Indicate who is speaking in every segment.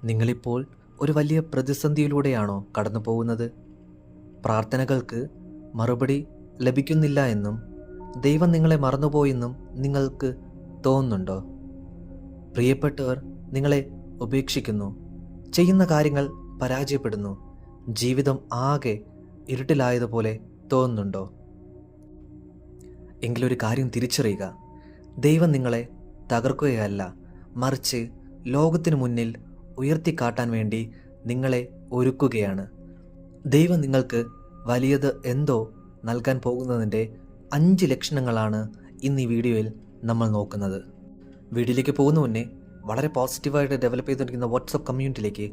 Speaker 1: നിങ്ങളിപ്പോൾ ഒരു വലിയ പ്രതിസന്ധിയിലൂടെയാണോ കടന്നു പോകുന്നത്? പ്രാർത്ഥനകൾക്ക് മറുപടി ലഭിക്കുന്നില്ല എന്നും ദൈവം നിങ്ങളെ മറന്നുപോയെന്നും നിങ്ങൾക്ക് തോന്നുന്നുണ്ടോ? പ്രിയപ്പെട്ടവർ നിങ്ങളെ ഉപേക്ഷിക്കുന്നു, ചെയ്യുന്ന കാര്യങ്ങൾ പരാജയപ്പെടുന്നു, ജീവിതം ആകെ ഇരുട്ടിലായതുപോലെ തോന്നുന്നുണ്ടോ? എങ്കിലൊരു കാര്യം തിരിച്ചറിയുക, ദൈവം നിങ്ങളെ തകർക്കുകയല്ല, മറിച്ച് ലോകത്തിനു മുന്നിൽ ഉയർത്തിക്കാട്ടാൻ വേണ്ടി നിങ്ങളെ ഒരുക്കുകയാണ്. ദൈവം നിങ്ങൾക്ക് വലിയത് എന്തോ നൽകാൻ പോകുന്നതിൻ്റെ 5 ലക്ഷണങ്ങളാണ് ഇന്ന് ഈ വീഡിയോയിൽ നമ്മൾ നോക്കുന്നത്. വീഡിയോയിലേക്ക് പോകുന്ന മുന്നേ വളരെ പോസിറ്റീവായിട്ട് ഡെവലപ്പ് ചെയ്തിരിക്കുന്ന വാട്സപ്പ് കമ്മ്യൂണിറ്റിയിലേക്ക്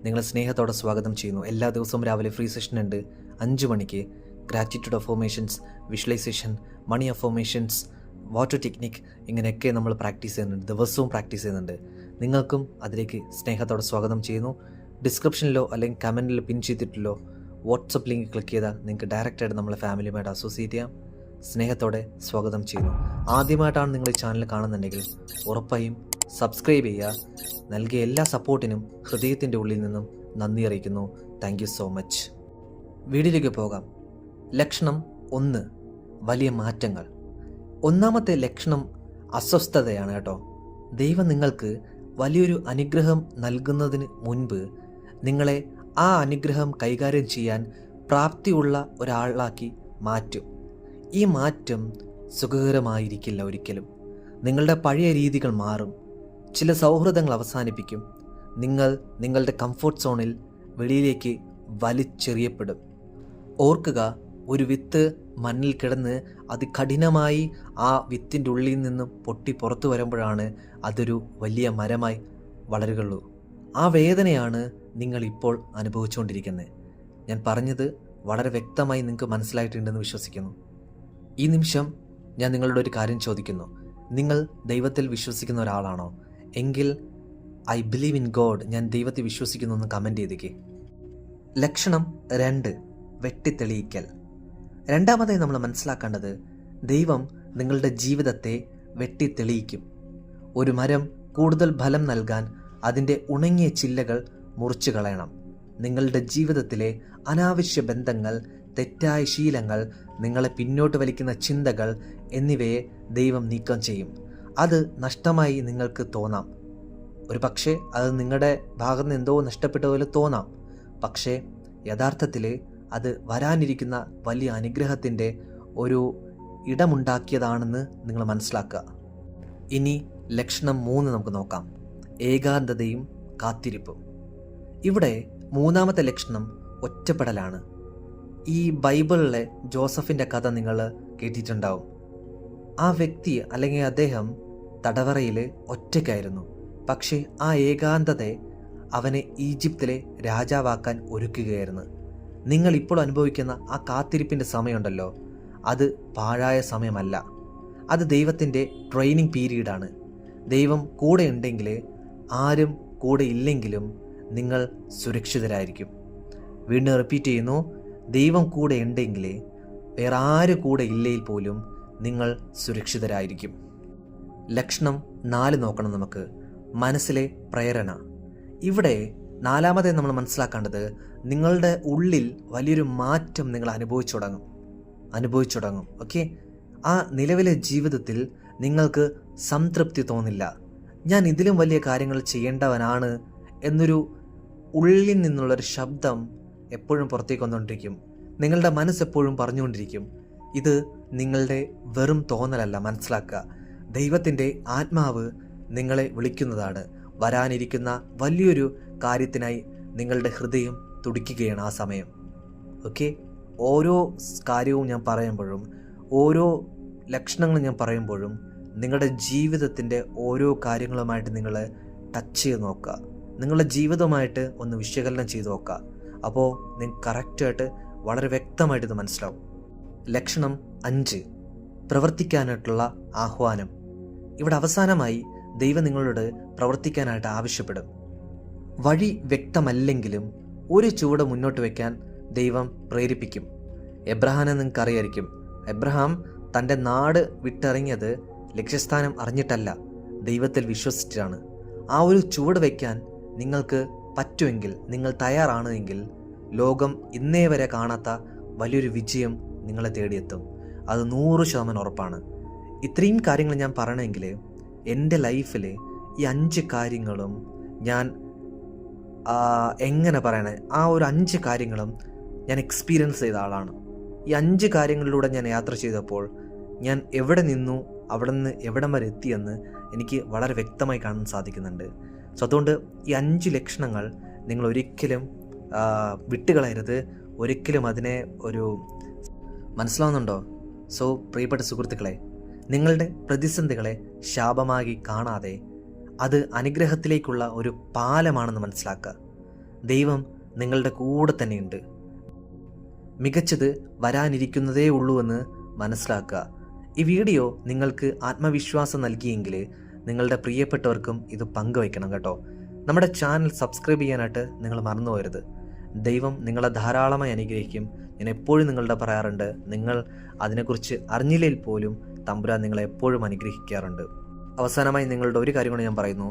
Speaker 1: നിങ്ങളെ സ്നേഹത്തോടെ സ്വാഗതം ചെയ്യുന്നു. എല്ലാ ദിവസവും രാവിലെ ഫ്രീ സെഷൻ ഉണ്ട് 5 മണിക്ക്. ഗ്രാറ്റിറ്റ്യൂഡ് അഫോർമേഷൻസ്, വിഷ്വലൈസേഷൻ, മണി അഫോർമേഷൻസ്, വാട്ടർ ടെക്നിക്, ഇങ്ങനെയൊക്കെ നമ്മൾ പ്രാക്ടീസ് ചെയ്യുന്നുണ്ട്, ദിവസവും പ്രാക്ടീസ് ചെയ്യുന്നുണ്ട്. നിങ്ങൾക്കും അതിലേക്ക് സ്നേഹത്തോടെ സ്വാഗതം ചെയ്യുന്നു. ഡിസ്ക്രിപ്ഷനിലോ അല്ലെങ്കിൽ കമൻറ്റിൽ പിൻ ചെയ്തിട്ടില്ലോ വാട്സപ്പ് ലിങ്ക് ക്ലിക്ക് ചെയ്താൽ നിങ്ങൾക്ക് ഡയറക്റ്റായിട്ട് നമ്മളെ ഫാമിലിയുമായിട്ട് അസോസിയേറ്റ് ചെയ്യാം. സ്നേഹത്തോടെ സ്വാഗതം ചെയ്യുന്നു. ആദ്യമായിട്ടാണ് നിങ്ങൾ ഈ ചാനൽ കാണുന്നുണ്ടെങ്കിൽ ഉറപ്പായും സബ്സ്ക്രൈബ് ചെയ്യുക. നൽകിയ എല്ലാ സപ്പോർട്ടിനും ഹൃദയത്തിൻ്റെ ഉള്ളിൽ നിന്നും നന്ദി അറിയിക്കുന്നു. Thank you so much. വീഡിയോയിലേക്ക് പോകാം. ലക്ഷണം 1, വലിയ മാറ്റങ്ങൾ. ഒന്നാമത്തെ ലക്ഷണം അസ്വസ്ഥതയാണ് കേട്ടോ. ദൈവം നിങ്ങൾക്ക് വലിയൊരു അനുഗ്രഹം നൽകുന്നതിന് മുൻപ് നിങ്ങളെ ആ അനുഗ്രഹം കൈകാര്യം ചെയ്യാൻ പ്രാപ്തിയുള്ള ഒരാളാക്കി മാറ്റും. ഈ മാറ്റം സുഖകരമായിരിക്കില്ല ഒരിക്കലും. നിങ്ങളുടെ പഴയ രീതികൾ മാറും. ചില സൗഹൃദങ്ങൾ അവസാനിപ്പിക്കും. നിങ്ങൾ നിങ്ങളുടെ കംഫർട്ട് സോണിൽ വെളിയിലേക്ക് വലിച്ചെറിയപ്പെടും. ഓർക്കുക, ഒരു വിത്ത് മണ്ണിൽ കിടന്ന് അതികഠിനമായി ആ വിത്തിൻ്റെ ഉള്ളിൽ നിന്നും പൊട്ടി പുറത്തു വരുമ്പോഴാണ് അതൊരു വലിയ മരമായി വളരുകയുള്ളൂ. ആ വേദനയാണ് നിങ്ങൾ ഇപ്പോൾ അനുഭവിച്ചുകൊണ്ടിരിക്കുന്നത്. ഞാൻ പറഞ്ഞത് വളരെ വ്യക്തമായി നിങ്ങൾക്ക് മനസ്സിലായിട്ടുണ്ടെന്ന് വിശ്വസിക്കുന്നു. ഈ നിമിഷം ഞാൻ നിങ്ങളോട് ഒരു കാര്യം ചോദിക്കുന്നു. നിങ്ങൾ ദൈവത്തിൽ വിശ്വസിക്കുന്ന ഒരാളാണോ? എങ്കിൽ ഐ ബിലീവ് ഇൻ ഗോഡ്, ഞാൻ ദൈവത്തെ വിശ്വസിക്കുന്നു എന്ന് കമൻറ്റ് ചെയ്തേക്ക്. ലക്ഷണം 2, വെട്ടിത്തെളിയിക്കൽ. രണ്ടാമതായി നമ്മൾ മനസ്സിലാക്കേണ്ടത്, ദൈവം നിങ്ങളുടെ ജീവിതത്തെ വെട്ടിത്തെളിയിക്കും. ഒരു മരം കൂടുതൽ ഫലം നൽകാൻ അതിൻ്റെ ഉണങ്ങിയ ചില്ലകൾ മുറിച്ചു കളയണം. നിങ്ങളുടെ ജീവിതത്തിലെ അനാവശ്യ ബന്ധങ്ങൾ, തെറ്റായ ശീലങ്ങൾ, നിങ്ങളെ പിന്നോട്ട് വലിക്കുന്ന ചിന്തകൾ എന്നിവയെ ദൈവം നീക്കം ചെയ്യും. അത് നഷ്ടമായി നിങ്ങൾക്ക് തോന്നാം. ഒരു പക്ഷേ അത് നിങ്ങളുടെ ഭാഗത്ത് നിന്ന് എന്തോ നഷ്ടപ്പെട്ട പോലെ തോന്നാം. പക്ഷേ യഥാർത്ഥത്തിൽ അത് വരാനിരിക്കുന്ന വലിയ അനുഗ്രഹത്തിൻ്റെ ഒരു ഇടമുണ്ടാക്കിയതാണെന്ന് നിങ്ങൾ മനസ്സിലാക്കുക. ഇനി ലക്ഷണം 3 നമുക്ക് നോക്കാം. ഏകാന്തതയും കാത്തിരിപ്പും. ഇവിടെ മൂന്നാമത്തെ ലക്ഷണം ഒറ്റപ്പെടലാണ്. ഈ ബൈബിളിലെ ജോസഫിൻ്റെ കഥ നിങ്ങൾ കേട്ടിട്ടുണ്ടാവും. ആ വ്യക്തി അല്ലെങ്കിൽ അദ്ദേഹം തടവറയിൽ ഒറ്റയ്ക്കായിരുന്നു. പക്ഷേ ആ ഏകാന്തതയെ അവനെ ഈജിപ്തിലെ രാജാവാക്കാൻ ഒരുക്കുകയായിരുന്നു. നിങ്ങൾ ഇപ്പോൾ അനുഭവിക്കുന്ന ആ കാത്തിരിപ്പിൻ്റെ സമയമുണ്ടല്ലോ, അത് പാഴായ സമയമല്ല. അത് ദൈവത്തിൻ്റെ ട്രെയിനിങ് പീരീഡാണ്. ദൈവം കൂടെ ഉണ്ടെങ്കിൽ, ആരും കൂടെ ഇല്ലെങ്കിലും നിങ്ങൾ സുരക്ഷിതരായിരിക്കും. വീണ്ടും റിപ്പീറ്റ് ചെയ്യുന്നു, ദൈവം കൂടെ ഉണ്ടെങ്കിൽ വേറെ ആര് കൂടെ ഇല്ലെങ്കിൽ പോലും നിങ്ങൾ സുരക്ഷിതരായിരിക്കും. ലക്ഷണം 4 നോക്കണം നമുക്ക്. മനസ്സിലെ പ്രേരണ. ഇവിടെ നാലാമതായി നമ്മൾ മനസ്സിലാക്കേണ്ടത്, നിങ്ങളുടെ ഉള്ളിൽ വലിയൊരു മാറ്റം നിങ്ങൾ അനുഭവിച്ചു തുടങ്ങും. ഓക്കെ, ആ നിലവിലെ ജീവിതത്തിൽ നിങ്ങൾക്ക് സംതൃപ്തി തോന്നില്ല. ഞാൻ ഇതിലും വലിയ കാര്യങ്ങൾ ചെയ്യേണ്ടവനാണ് എന്നൊരു ഉള്ളിൽ നിന്നുള്ളൊരു ശബ്ദം എപ്പോഴും പുറത്തേക്ക് വന്നുകൊണ്ടിരിക്കും. നിങ്ങളുടെ മനസ്സെപ്പോഴും പറഞ്ഞുകൊണ്ടിരിക്കും. ഇത് നിങ്ങളുടെ വെറും തോന്നലല്ല, മനസ്സിലാക്കുക. ദൈവത്തിൻ്റെ ആത്മാവ് നിങ്ങളെ വിളിക്കുന്നതാണ്. വരാനിരിക്കുന്ന വലിയൊരു കാര്യത്തിനായി നിങ്ങളുടെ ഹൃദയം തുടിക്കുകയാണ് ആ സമയം. ഓക്കെ, ഓരോ കാര്യവും ഞാൻ പറയുമ്പോഴും, ഓരോ ലക്ഷണങ്ങളും ഞാൻ പറയുമ്പോഴും നിങ്ങളുടെ ജീവിതത്തിൻ്റെ ഓരോ കാര്യങ്ങളുമായിട്ട് നിങ്ങൾ ടച്ച് ചെയ്ത് നോക്കുക. നിങ്ങളുടെ ജീവിതമായിട്ട് ഒന്ന് വിശകലനം ചെയ്ത് നോക്കുക. അപ്പോൾ നിങ്ങൾക്ക് കറക്റ്റായിട്ട് വളരെ വ്യക്തമായിട്ട് ഇത് മനസ്സിലാവും. ലക്ഷണം 5, പ്രവർത്തിക്കാനായിട്ടുള്ള ആഹ്വാനം. ഇവിടെ അവസാനമായി ദൈവം നിങ്ങളോട് പ്രവർത്തിക്കാനായിട്ട് ആവശ്യപ്പെടും. വഴി വ്യക്തമല്ലെങ്കിലും ഒരു ചുവട് മുന്നോട്ട് വയ്ക്കാൻ ദൈവം പ്രേരിപ്പിക്കും. എബ്രഹാമിനെ നിങ്ങൾക്ക് അറിയായിരിക്കും. എബ്രഹാം തൻ്റെ നാട് വിട്ടിറങ്ങിയത് ലക്ഷ്യസ്ഥാനം അറിഞ്ഞിട്ടല്ല, ദൈവത്തിൽ വിശ്വസിച്ചിട്ടാണ്. ആ ഒരു ചുവട് വയ്ക്കാൻ നിങ്ങൾക്ക് പറ്റുമെങ്കിൽ, നിങ്ങൾ തയ്യാറാണ് എങ്കിൽ ലോകം ഇന്നേ വരെ കാണാത്ത വലിയൊരു വിജയം നിങ്ങളെ തേടിയെത്തും. അത് 100% ഉറപ്പാണ്. ഇത്രയും കാര്യങ്ങൾ ഞാൻ പറയണമെങ്കിൽ എൻ്റെ ലൈഫിൽ ഈ 5 കാര്യങ്ങളും ഞാൻ എങ്ങനെ പറയണേ, ആ ഒരു 5 കാര്യങ്ങളും ഞാൻ എക്സ്പീരിയൻസ് ചെയ്ത ആളാണ്. ഈ 5 കാര്യങ്ങളിലൂടെ ഞാൻ യാത്ര ചെയ്തപ്പോൾ ഞാൻ എവിടെ നിന്നു, അവിടെ നിന്ന് എവിടം വരെ എത്തിയെന്ന് എനിക്ക് വളരെ വ്യക്തമായി കാണാൻ സാധിക്കുന്നുണ്ട്. സോ അതുകൊണ്ട് ഈ 5 ലക്ഷണങ്ങൾ നിങ്ങൾ ഒരിക്കലും വിട്ടുകളയരുത്. ഒരിക്കലും അതിനെ മനസ്സിലാവുന്നുണ്ടോ? സോ പ്രിയപ്പെട്ട സുഹൃത്തുക്കളെ, നിങ്ങളുടെ പ്രതിസന്ധികളെ ശാപമാക്കി കാണാതെ അത് അനുഗ്രഹത്തിലേക്കുള്ള ഒരു പാലമാണെന്ന് മനസ്സിലാക്കുക. ദൈവം നിങ്ങളുടെ കൂടെ തന്നെയുണ്ട്. മികച്ചത് വരാനിരിക്കുന്നതേ ഉള്ളൂ എന്ന് മനസ്സിലാക്കുക. ഈ വീഡിയോ നിങ്ങൾക്ക് ആത്മവിശ്വാസം നൽകിയെങ്കിൽ നിങ്ങളുടെ പ്രിയപ്പെട്ടവർക്കും ഇത് പങ്കുവയ്ക്കണം കേട്ടോ. നമ്മുടെ ചാനൽ സബ്സ്ക്രൈബ് ചെയ്യാനായിട്ട് നിങ്ങൾ മറന്നു പോകരുത്. ദൈവം നിങ്ങളെ ധാരാളമായി അനുഗ്രഹിക്കും. ഞാൻ എപ്പോഴും നിങ്ങളുടെ പറയാറുണ്ട്, നിങ്ങൾ അതിനെക്കുറിച്ച് അറിഞ്ഞില്ലെങ്കിൽ പോലും തമ്പുരാൻ നിങ്ങളെ എപ്പോഴും അനുഗ്രഹിക്കാറുണ്ട്. അവസാനമായി നിങ്ങളുടെ ഒരു കാര്യം കൂടി ഞാൻ പറയുന്നു.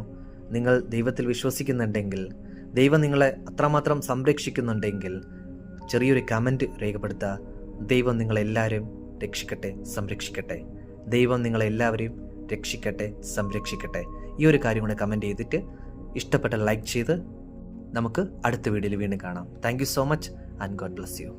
Speaker 1: നിങ്ങൾ ദൈവത്തിൽ വിശ്വസിക്കുന്നുണ്ടെങ്കിൽ, ദൈവം നിങ്ങളെ അത്രമാത്രം സംരക്ഷിക്കുന്നുണ്ടെങ്കിൽ ചെറിയൊരു കമൻറ്റ് രേഖപ്പെടുത്തുക. ദൈവം നിങ്ങളെല്ലാവരും രക്ഷിക്കട്ടെ, സംരക്ഷിക്കട്ടെ. ദൈവം നിങ്ങളെല്ലാവരെയും രക്ഷിക്കട്ടെ, സംരക്ഷിക്കട്ടെ. ഈ ഒരു കാര്യം കൂടെ കമൻറ്റ് ചെയ്തിട്ട് ഇഷ്ടപ്പെട്ട ലൈക്ക് ചെയ്ത് നമുക്ക് അടുത്ത വീഡിയോയിൽ വീണ്ടും കാണാം. Thank you so much and God bless you.